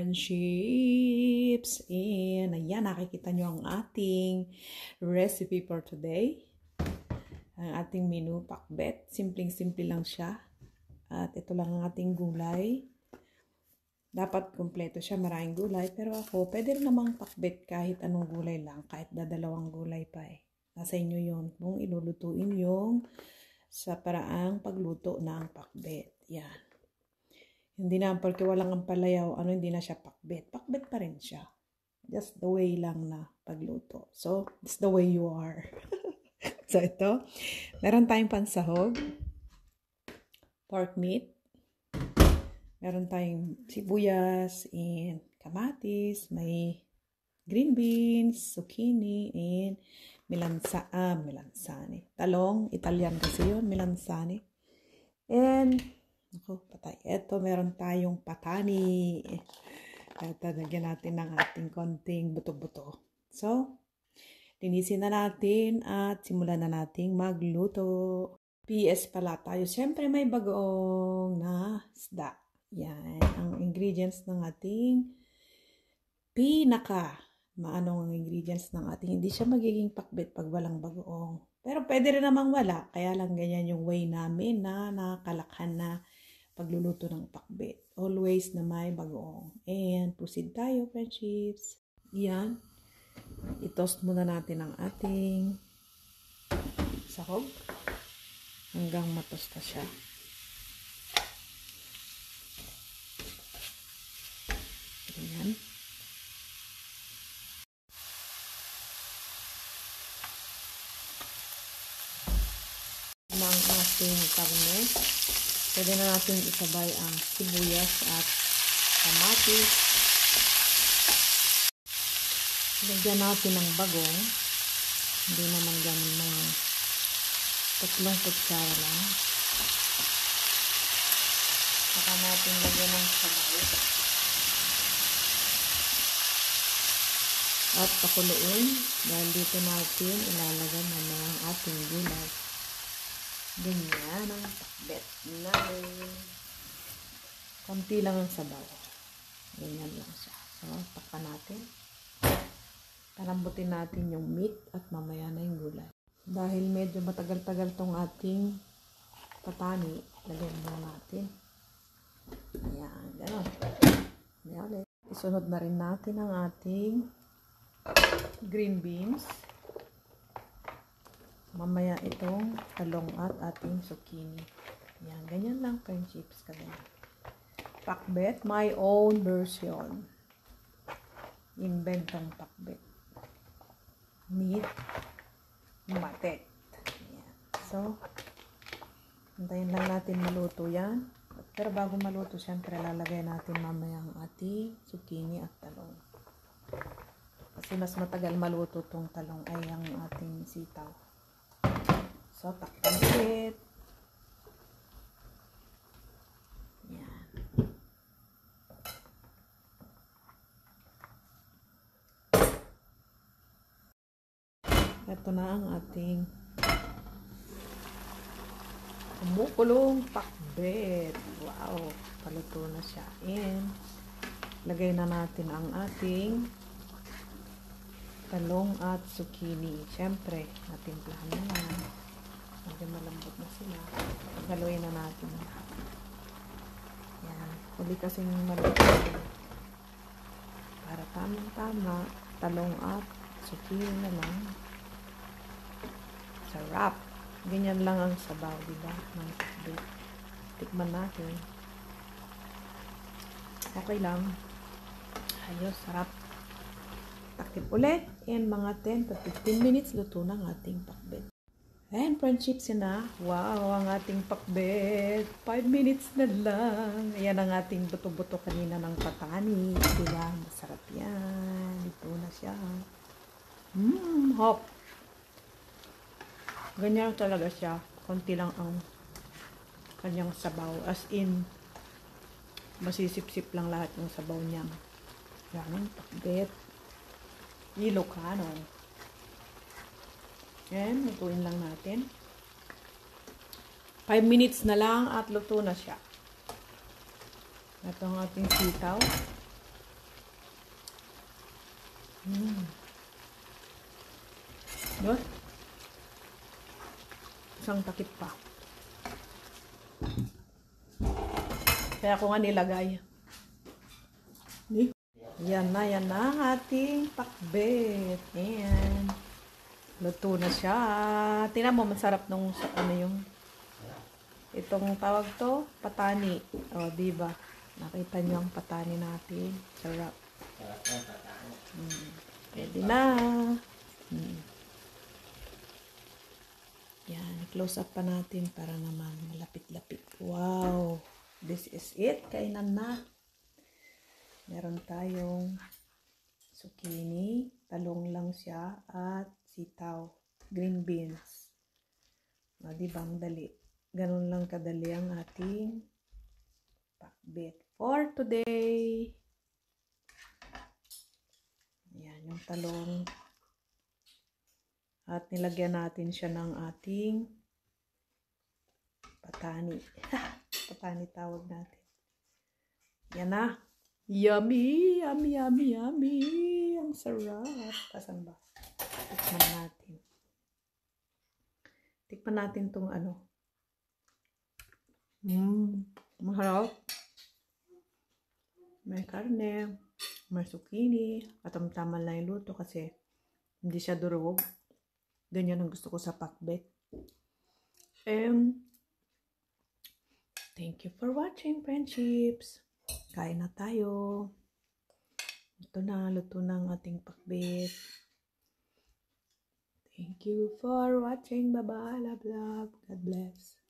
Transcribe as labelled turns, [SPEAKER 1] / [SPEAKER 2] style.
[SPEAKER 1] friendships. And ayan, nakikita nyo ang ating recipe for today. Ang ating menu, pakbet. Simpleng-simple lang siya. At ito lang ang ating gulay. Dapat kompleto siya, maraming gulay. Pero ako, pwede rin namang pakbet kahit anong gulay lang. Kahit dadalawang gulay pa eh. Nasa inyo yun. Kung ilulutuin yung sa paraang pagluto ng pakbet. Yan. Hindi na, porque walang ampalayaw, hindi na siya pakbet. Pakbet pa rin siya. Just the way lang na pagluto. So, it's the way you are. So, ito. Meron tayong pansahog. Pork meat. Meron tayong sibuyas and kamatis. May green beans, zucchini, and melansane. Talong, Italian kasi yun, melansane. And, patay. Ito, meron tayong patani. Ito, nagyan natin ng ating konting buto-buto. So, linisin na natin at simulan na nating magluto. PS pala tayo. Siyempre, may bagoong na isda. Yan, ang ingredients ng ating maanong ang ingredients ng ating. Hindi siya magiging pakbet pag walang bagoong. Pero pwede rin namang wala. Kaya lang ganyan yung way namin na nakalakhan na pagluluto ng pakbet. Always na may bagoong. And proceed tayo, friendships. Yan. I-toast muna natin ang ating sahog hanggang matosta siya. Ayan. Ang ating karne. Pwede na natin isabay ang sibuyas at kamatis. Lagyan natin ng bagong. Hindi naman ganun mga 3 kutsara lang. Saka natin lagyan ng sabaw. At pakuluin. Dahil dito natin ilalagay naman ang ating gulay. Ganyan ang pakbet namin. Konti lang ang sabaw. Ganyan lang siya. So, takpan natin. Palambutin natin yung meat at mamaya na yung gulay. Dahil medyo matagal-tagal tong ating patani, lagyan muna natin. Ayan, gano'n. Ayan, isunod na rin natin ang ating green beans. Mamaya itong talong at ating zucchini. Yan, ganyan lang friendships kagaya. Pakbet, my own version. Inventong pakbet. Meat, matet. Yan. So, hintayin lang natin maluto yan. Pero bago maluto, syempre lalagay natin mamaya ang ating zucchini at talong. Kasi mas matagal maluto tong talong ay ang ating sitaw. So, takpan ulit. Yan. Ito na ang ating kumukulong pakbet. Wow! Paluto na siya. And, lagay na natin ang ating talong at zucchini. Siyempre, natimplahan na yan. Medyo malambot na sila. Haluin na natin. Yan. Huli kasing maluto. Para tamang-tama. Talong at zucchini na lang. Sarap. Ganyan lang ang sabaw, diba? Ng pakbet. Tikman natin. Okay lang. Ayos, sarap. Takip ulit. And mga 10 to 15 minutes, luto ng ating pakbet. And friendships yun na. Wow, ang ating pakbet. 5 minutes na lang. Ayan ang ating buto-buto kanina ng patani. Diba? Masarap yan. Ito na siya. Hop. Ganyan talaga siya. Konti lang ang kanyang sabaw. As in, masisip-sip lang lahat ng sabaw niya. Yan, pakbet. Ilocano. And, lutuin lang natin. 5 minutes na lang at luto na siya. Ito ang ating sitaw. Diba? Isang takip pa. Kaya ko nga nilagay. Yan na ang ating pakbet. Ayan. Luto na siya. Tingnan mo, masarap nung ano yung itong tawag to, patani. O, diba? Nakita niyo ang patani natin. Sarap. Pwede na. Yan, close up pa natin para naman malapit-lapit. Wow! This is it. Kainan na. Meron tayong zucchini, talong lang siya, at sitaw, green beans. O, diba? Ang dali. Ganun lang kadali ang ating pakbet for today. Ayan, yung talong. At nilagyan natin siya ng ating patani. Patani tawag natin. Yan na. Yummy! Yummy, yummy, yummy! Ang sarap. Asan ba? Tikman natin. Tikman natin tong ano. Masarap. May karne, may zucchini, katamtaman lang yung luto kasi hindi siya durog. Ganyan ang gusto ko sa pakbet. Thank you for watching, friendships. Kain na tayo. Ito na, luto ng ating pakbet. Thank you for watching. Bye-bye. Love, love. God bless.